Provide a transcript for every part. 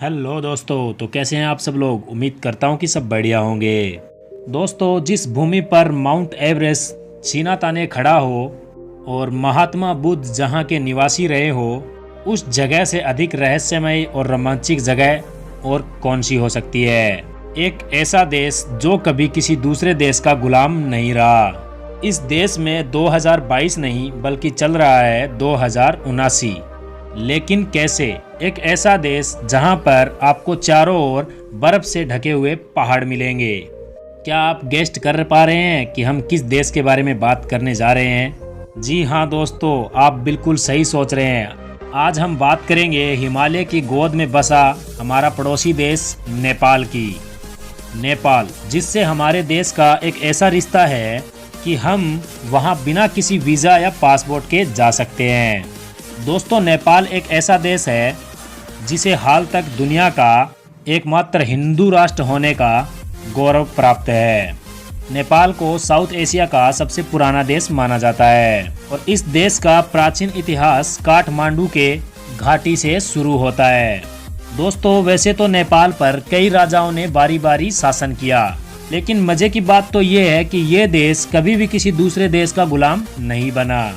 Hello दोस्तों, तो कैसे हैं आप सब लोग। उम्मीद करता हूं कि सब बढ़िया होंगे। दोस्तों, जिस भूमि पर माउंट एवरेस्ट सीना ताने खड़ा हो और महात्मा बुद्ध जहां के निवासी रहे हो, उस जगह से अधिक रहस्यमय और रोमांचक जगह और कौन सी हो सकती है। एक ऐसा देश जो कभी किसी दूसरे देश का गुलाम नहीं रहा। इस देश में 2022 नहीं बल्कि चल रहा है 2079। लेकिन कैसे। एक ऐसा देश जहां पर आपको चारों ओर बर्फ से ढके हुए पहाड़ मिलेंगे। क्या आप गेस्ट कर पा रहे हैं कि हम किस देश के बारे में बात करने जा रहे हैं। जी हाँ दोस्तों, आप बिल्कुल सही सोच रहे हैं। आज हम बात करेंगे हिमालय की गोद में बसा हमारा पड़ोसी देश नेपाल की। नेपाल, जिससे हमारे देश का एक ऐसा रिश्ता है कि हम वहां बिना किसी वीज़ा या पासपोर्ट के जा सकते हैं। दोस्तों, नेपाल एक ऐसा देश है जिसे हाल तक दुनिया का एकमात्र हिंदू राष्ट्र होने का गौरव प्राप्त है। नेपाल को साउथ एशिया का सबसे पुराना देश माना जाता है और इस देश का प्राचीन इतिहास काठमांडू के घाटी से शुरू होता है। दोस्तों, वैसे तो नेपाल पर कई राजाओं ने बारी बारी शासन किया, लेकिन मजे की बात तो ये है कि ये देश कभी भी किसी दूसरे देश का गुलाम नहीं बना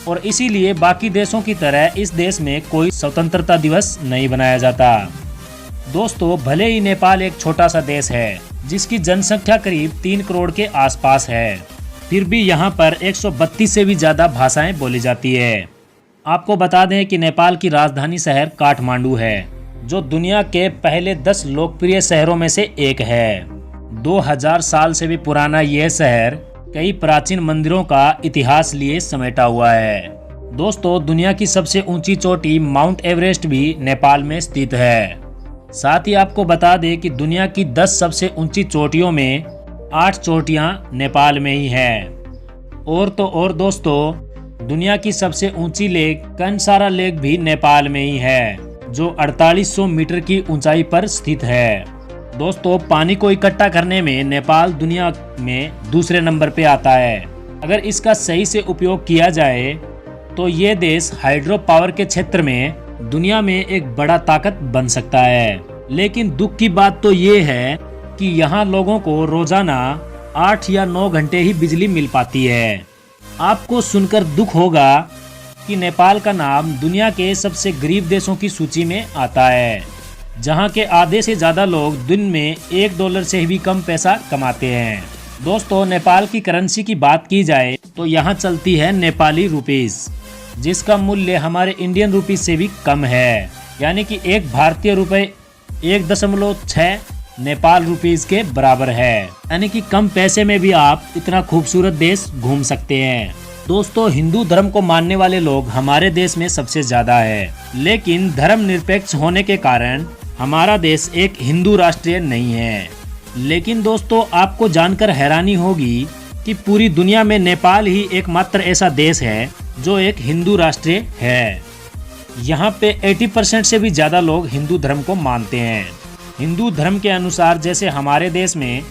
और इसीलिए बाकी देशों की तरह इस देश में कोई स्वतंत्रता दिवस नहीं बनाया जाता। दोस्तों, भले ही नेपाल एक छोटा सा देश है जिसकी जनसंख्या करीब 3 करोड़ के आसपास है, फिर भी यहाँ पर 132 से भी ज़्यादा भाषाएं बोली जाती है। आपको बता दें कि नेपाल की राजधानी शहर काठमांडू है, जो दुनिया के पहले 10 लोकप्रिय शहरों में से एक है। 2000 साल से भी पुराना यह शहर कई प्राचीन मंदिरों का इतिहास लिए समेटा हुआ है। दोस्तों, दुनिया की सबसे ऊंची चोटी माउंट एवरेस्ट भी नेपाल में स्थित है। साथ ही आपको बता दें कि दुनिया की 10 सबसे ऊंची चोटियों में 8 चोटियां नेपाल में ही हैं। और तो और दोस्तों, दुनिया की सबसे ऊंची लेक कंसारा लेक भी नेपाल में ही है, जो 4800 मीटर की ऊंचाई पर स्थित है। दोस्तों, पानी को इकट्ठा करने में नेपाल दुनिया में दूसरे नंबर पे आता है। अगर इसका सही से उपयोग किया जाए तो ये देश हाइड्रो पावर के क्षेत्र में दुनिया में एक बड़ा ताकत बन सकता है। लेकिन दुख की बात तो ये है कि यहाँ लोगों को रोजाना 8 या 9 घंटे ही बिजली मिल पाती है। आपको सुनकर दुख होगा कि नेपाल का नाम दुनिया के सबसे गरीब देशों की सूची में आता है, जहां के आधे से ज़्यादा लोग दिन में $1 से भी कम पैसा कमाते हैं। दोस्तों, नेपाल की करेंसी की बात की जाए तो यहाँ चलती है नेपाली रुपीस, जिसका मूल्य हमारे इंडियन रुपीस से भी कम है। यानी कि एक भारतीय रुपये 1.6 नेपाल रुपीस के बराबर है। यानी कि कम पैसे में भी आप इतना खूबसूरत देश घूम सकते हैं। दोस्तों, हिंदू धर्म को मानने वाले लोग हमारे देश में सबसे ज़्यादा है, लेकिन धर्मनिरपेक्ष होने के कारण हमारा देश एक हिंदू राष्ट्र नहीं है। लेकिन दोस्तों, आपको जानकर हैरानी होगी कि पूरी दुनिया में नेपाल ही एकमात्र ऐसा देश है जो एक हिंदू राष्ट्र है। यहाँ पे 80% से भी ज़्यादा लोग हिंदू धर्म को मानते हैं। हिंदू धर्म के अनुसार जैसे हमारे देश में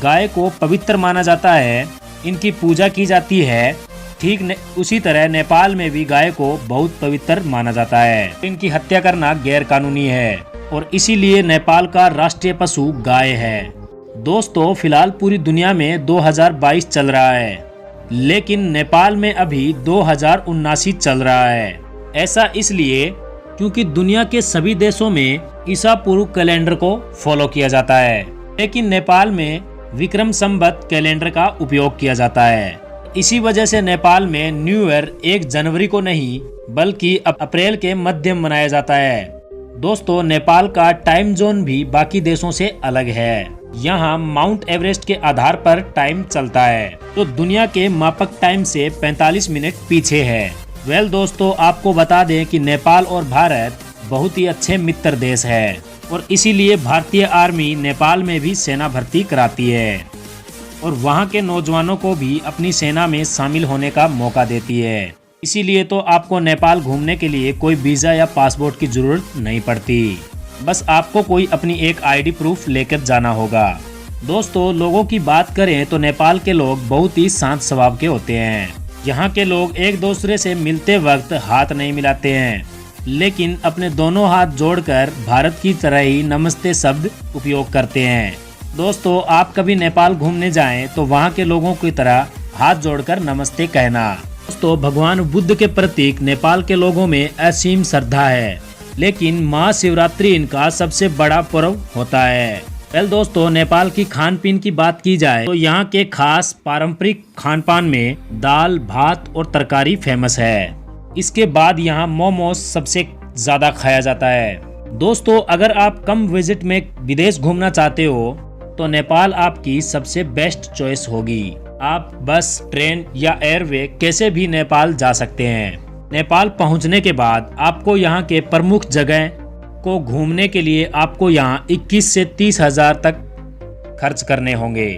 गाय को पवित्र माना जाता है, इनकी पूजा की जाती है, ठीक उसी तरह नेपाल में भी गाय को बहुत पवित्र माना जाता है। इनकी हत्या करना गैर कानूनी है और इसीलिए नेपाल का राष्ट्रीय पशु गाय है। दोस्तों, फिलहाल पूरी दुनिया में 2022 चल रहा है, लेकिन नेपाल में अभी 2079 चल रहा है। ऐसा इसलिए क्योंकि दुनिया के सभी देशों में ईसा पूर्व कैलेंडर को फॉलो किया जाता है, लेकिन नेपाल में विक्रम संवत कैलेंडर का उपयोग किया जाता है। इसी वजह से नेपाल में न्यू ईयर 1 जनवरी को नहीं बल्कि अप्रैल के मध्य मनाया जाता है। दोस्तों, नेपाल का टाइम जोन भी बाकी देशों से अलग है। यहाँ माउंट एवरेस्ट के आधार पर टाइम चलता है, तो दुनिया के मापक टाइम से 45 मिनट पीछे है। दोस्तों, आपको बता दें कि नेपाल और भारत बहुत ही अच्छे मित्र देश है और इसीलिए भारतीय आर्मी नेपाल में भी सेना भर्ती कराती है और वहाँ के नौजवानों को भी अपनी सेना में शामिल होने का मौका देती है। इसीलिए तो आपको नेपाल घूमने के लिए कोई वीज़ा या पासपोर्ट की ज़रूरत नहीं पड़ती। बस आपको कोई अपनी एक आईडी प्रूफ लेकर जाना होगा। दोस्तों, लोगों की बात करें तो नेपाल के लोग बहुत ही शांत स्वभाव के होते हैं। यहाँ के लोग एक दूसरे से मिलते वक्त हाथ नहीं मिलाते हैं लेकिन अपने दोनों हाथ जोड़कर भारत की तरह ही नमस्ते शब्द उपयोग करते हैं। दोस्तों, आप कभी नेपाल घूमने जाएं तो वहां के लोगों की तरह हाथ जोड़कर नमस्ते कहना। दोस्तों, भगवान बुद्ध के प्रतीक नेपाल के लोगों में असीम श्रद्धा है, लेकिन महाशिवरात्रि इनका सबसे बड़ा पर्व होता है। दोस्तों, नेपाल की खान पीन की बात की जाए तो यहाँ के खास पारंपरिक खान पान में दाल, भात और तरकारी फेमस है। इसके बाद यहाँ मोमोज सबसे ज्यादा खाया जाता है। दोस्तों, अगर आप कम बजट में विदेश घूमना चाहते हो तो नेपाल आपकी सबसे बेस्ट चॉइस होगी। आप बस, ट्रेन या एयरवे कैसे भी नेपाल जा सकते हैं। नेपाल पहुंचने के बाद आपको यहाँ के प्रमुख जगह को घूमने के लिए आपको यहाँ 21 से 30 हजार तक खर्च करने होंगे।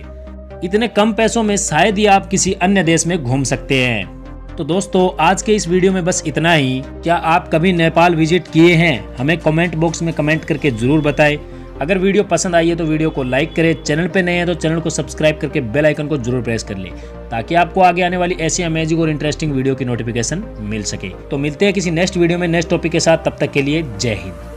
इतने कम पैसों में शायद ही आप किसी अन्य देश में घूम सकते हैं। तो दोस्तों, आज के इस वीडियो में बस इतना ही। क्या आप कभी नेपाल विजिट किए हैं? हमें कमेंट बॉक्स में कमेंट करके जरूर बताएं। अगर वीडियो पसंद आई है तो वीडियो को लाइक करें, चैनल पे नए हैं तो चैनल को सब्सक्राइब करके बेल आइकन को जरूर प्रेस कर लें, ताकि आपको आगे आने वाली ऐसी अमेजिंग और इंटरेस्टिंग वीडियो की नोटिफिकेशन मिल सके। तो मिलते हैं किसी नेक्स्ट वीडियो में नेक्स्ट टॉपिक के साथ। तब तक के लिए जय हिंद।